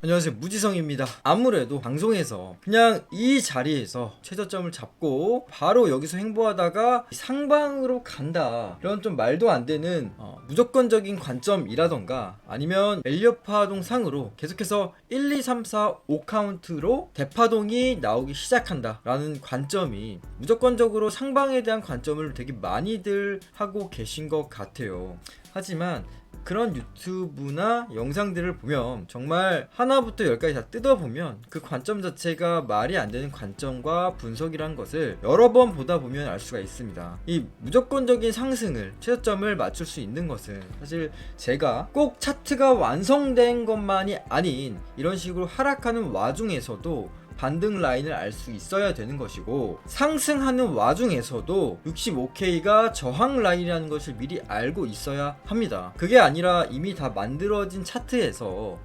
안녕하세요, 무지성입니다. 아무래도 방송에서 그냥 이 자리에서 최저점을 잡고 바로 여기서 행보하다가 상방으로 간다, 이런 좀 말도 안 되는 무조건적인 관점이라던가, 아니면 엘리엇파동 상으로 계속해서 1, 2, 3, 4, 5카운트로 대파동이 나오기 시작한다 라는 관점이 무조건적으로 상방에 대한 관점을 되게 많이들 하고 계신 것 같아요. 하지만 그런 유튜브나 영상들을 보면 정말 하나부터 열까지 다 뜯어보면 그 관점 자체가 말이 안 되는 관점과 분석이란 것을 여러 번 보다 보면 알 수가 있습니다. 이 무조건적인 상승을, 최저점을 맞출 수 있는 것은 사실 제가 꼭 차트가 완성된 것만이 아닌 이런 식으로 하락하는 와중에서도 반등 라인을 알 수 있어야 되는 것이고, 상승하는 와중에서도 65K가 저항 라인이라는 것을 미리 알고 있어야 합니다. 그게 아니라 이미 다 만들어진 차트에서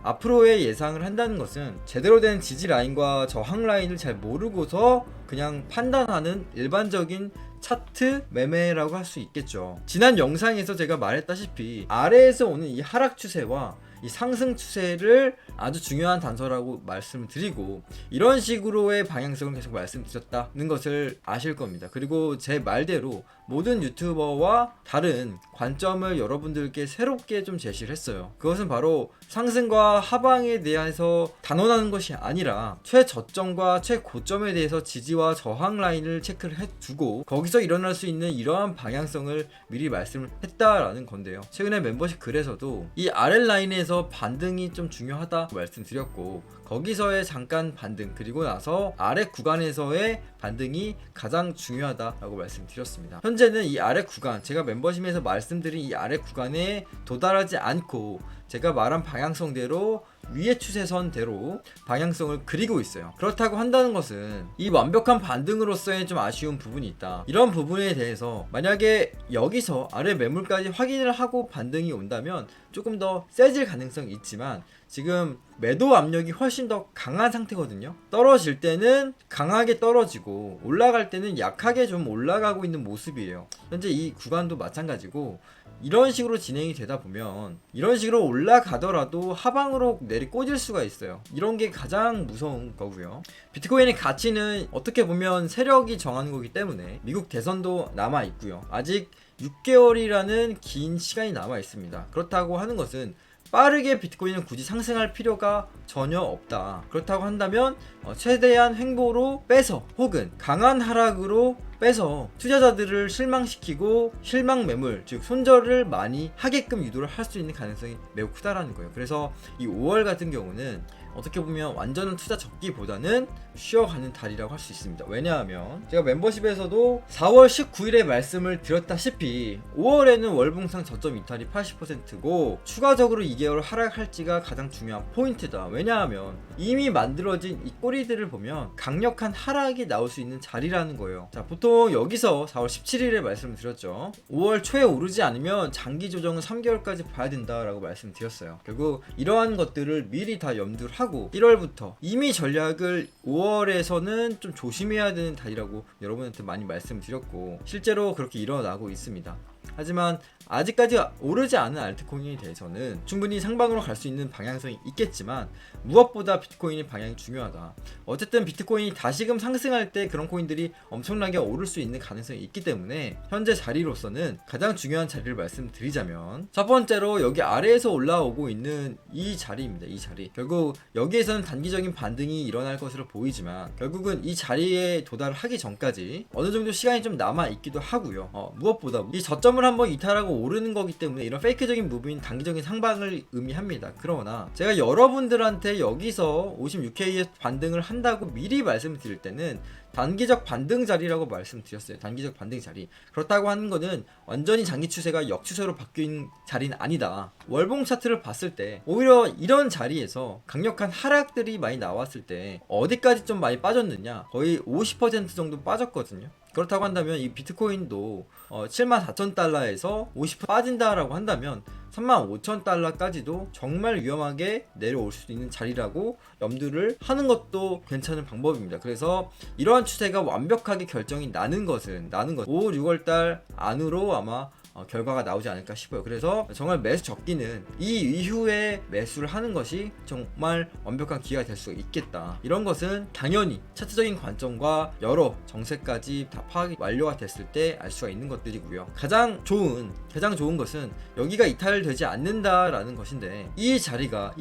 앞으로의 예상을 한다는 것은 제대로 된 지지 라인과 저항 라인을 잘 모르고서 그냥 판단하는 일반적인 차트 매매라고 할 수 있겠죠. 지난 영상에서 제가 말했다시피 아래에서 오는 이 하락 추세와 이 상승 추세를 아주 중요한 단서라고 말씀을 드리고, 이런 식으로의 방향성을 계속 말씀드렸다는 것을 아실 겁니다. 그리고 제 말대로 모든 유튜버와 다른 관점을 여러분들께 새롭게 좀 제시를 했어요. 그것은 바로 상승과 하방에 대해서 단언하는 것이 아니라 최저점과 최고점에 대해서 지지와 저항 라인을 체크를 해두고 거기서 일어날 수 있는 이러한 방향성을 미리 말씀을 했다라는 건데요. 최근에 멤버십 글에서도 이 아랫 라인에서 반등이 좀 중요하다 말씀드렸고, 거기서의 잠깐 반등, 그리고 나서 아래 구간에서의 반등이 가장 중요하다라고 말씀드렸습니다. 현재는 이 아래 구간, 제가 멤버십에서 말씀드린 이 아래 구간에 도달하지 않고 제가 말한 방향성대로 위의 추세선대로 방향성을 그리고 있어요. 그렇다고 한다는 것은 이 완벽한 반등으로서의 좀 아쉬운 부분이 있다. 이런 부분에 대해서 만약에 여기서 아래 매물까지 확인을 하고 반등이 온다면 조금 더 세질 가능성이 있지만, 지금 매도 압력이 훨씬 더 강한 상태거든요. 떨어질 때는 강하게 떨어지고 올라갈 때는 약하게 좀 올라가고 있는 모습이에요. 현재 이 구간도 마찬가지고, 이런 식으로 진행이 되다 보면 이런 식으로 올라가더라도 하방으로 내리꽂을 수가 있어요. 이런 게 가장 무서운 거고요. 비트코인의 가치는 어떻게 보면 세력이 정하는 거기 때문에 미국 대선도 남아 있고요. 아직 6개월이라는 긴 시간이 남아 있습니다. 그렇다고 하는 것은 빠르게 비트코인은 굳이 상승할 필요가 전혀 없다. 그렇다고 한다면 최대한 횡보로 빼서, 혹은 강한 하락으로 빼서 투자자들을 실망시키고 실망 매물, 즉 손절을 많이 하게끔 유도를 할 수 있는 가능성이 매우 크다라는 거예요. 그래서 이 5월 같은 경우는 어떻게 보면 완전한 투자 접기보다는 쉬어가는 달이라고 할 수 있습니다. 왜냐하면 제가 멤버십에서도 4월 19일에 말씀을 드렸다시피 5월에는 월봉상 저점 이탈이 80%고 추가적으로 2개월 하락할지가 가장 중요한 포인트다. 왜냐하면 이미 만들어진 이 꼬리들을 보면 강력한 하락이 나올 수 있는 자리라는 거예요. 자, 보통 여기서 4월 17일에 말씀을 드렸죠. 5월 초에 오르지 않으면 장기 조정은 3개월까지 봐야 된다라고 말씀드렸어요. 결국 이러한 것들을 미리 다 염두를 하고 1월부터 이미 전략을 5월에서는 좀 조심해야 되는 달이라고 여러분한테 많이 말씀드렸고, 실제로 그렇게 일어나고 있습니다. 하지만 아직까지 오르지 않은 알트코인에 대해서는 충분히 상방으로 갈 수 있는 방향성이 있겠지만 무엇보다 비트코인의 방향이 중요하다. 어쨌든 비트코인이 다시금 상승할 때 그런 코인들이 엄청나게 오를 수 있는 가능성이 있기 때문에 현재 자리로서는 가장 중요한 자리를 말씀드리자면, 첫 번째로 여기 아래에서 올라오고 있는 이 자리입니다. 이 자리. 결국 여기에서는 단기적인 반등이 일어날 것으로 보이지만 결국은 이 자리에 도달하기 전까지 어느 정도 시간이 좀 남아 있기도 하고요. 무엇보다 이 저점을 한번 이탈하고 오르는 거기 때문에 이런 페이크적인 무브인 단기적인 상방을 의미합니다. 그러나 제가 여러분들한테 여기서 56K의 반등을 한다고 미리 말씀드릴 때는 단기적 반등 자리라고 말씀드렸어요. 단기적 반등 자리. 그렇다고 하는 거는 완전히 장기 추세가 역추세로 바뀐 자리는 아니다. 월봉 차트를 봤을 때 오히려 이런 자리에서 강력한 하락들이 많이 나왔을 때 어디까지 좀 많이 빠졌느냐, 거의 50% 정도 빠졌거든요. 그렇다고 한다면 이 비트코인도 74,000달러에서 50% 빠진다라고 한다면 35,000달러까지도 정말 위험하게 내려올 수도 있는 자리라고 염두를 하는 것도 괜찮은 방법입니다. 그래서 이러한 추세가 완벽하게 결정이 나는 것은 5, 6월달 안으로 아마 결과가 나오지 않을까 싶어요. 그래서 정말 매수 적기는 이 이후에 매수를 하는 것이 정말 완벽한 기회가 될 수 있겠다. 이런 것은 당연히 차트적인 관점과 여러 정세까지 다 파악이 완료가 됐을 때 알 수가 있는 것들이고요. 가장 좋은 것은 여기가 이탈되지 않는다라는 것인데, 이 자리가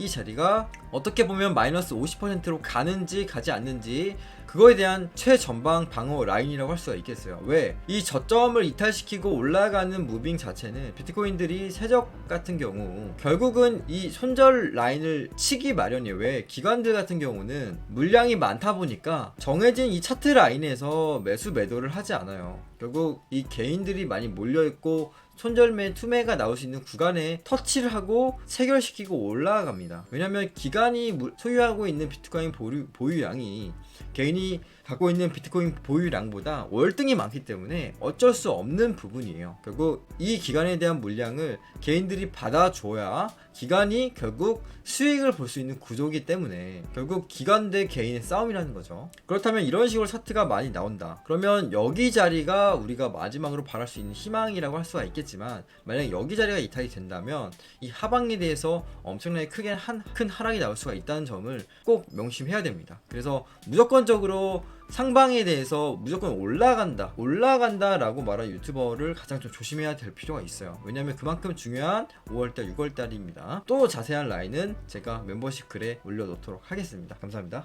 어떻게 보면 마이너스 50%로 가는지 가지 않는지, 그거에 대한 최전방 방어 라인이라고 할 수가 있겠어요. 왜? 이 저점을 이탈시키고 올라가는 무빙 자체는 비트코인들이 세력 같은 경우 결국은 이 손절 라인을 치기 마련이에요. 왜? 기관들 같은 경우는 물량이 많다 보니까 정해진 이 차트 라인에서 매수 매도를 하지 않아요. 결국 이 개인들이 많이 몰려있고 손절매 투매가 나올 수 있는 구간에 터치를 하고 체결시키고 올라갑니다. 왜냐면 기관이 소유하고 있는 비트코인 보유량이 개인이 갖고 있는 비트코인 보유량보다 월등히 많기 때문에 어쩔 수 없는 부분이에요. 결국 이 기간에 대한 물량을 개인들이 받아줘야 기관이 결국 수익을 볼 수 있는 구조이기 때문에 결국 기관 대 개인의 싸움이라는 거죠. 그렇다면 이런 식으로 차트가 많이 나온다. 그러면 여기 자리가 우리가 마지막으로 바랄 수 있는 희망이라고 할 수가 있겠지만, 만약 여기 자리가 이탈이 된다면 이 하방에 대해서 엄청나게 큰 하락이 나올 수가 있다는 점을 꼭 명심해야 됩니다. 그래서 무조건적으로 상방에 대해서 무조건 올라간다 라고 말한 유튜버를 가장 좀 조심해야 될 필요가 있어요. 왜냐면 그만큼 중요한 5월달 6월달입니다. 또 자세한 라인은 제가 멤버십 글에 올려놓도록 하겠습니다. 감사합니다.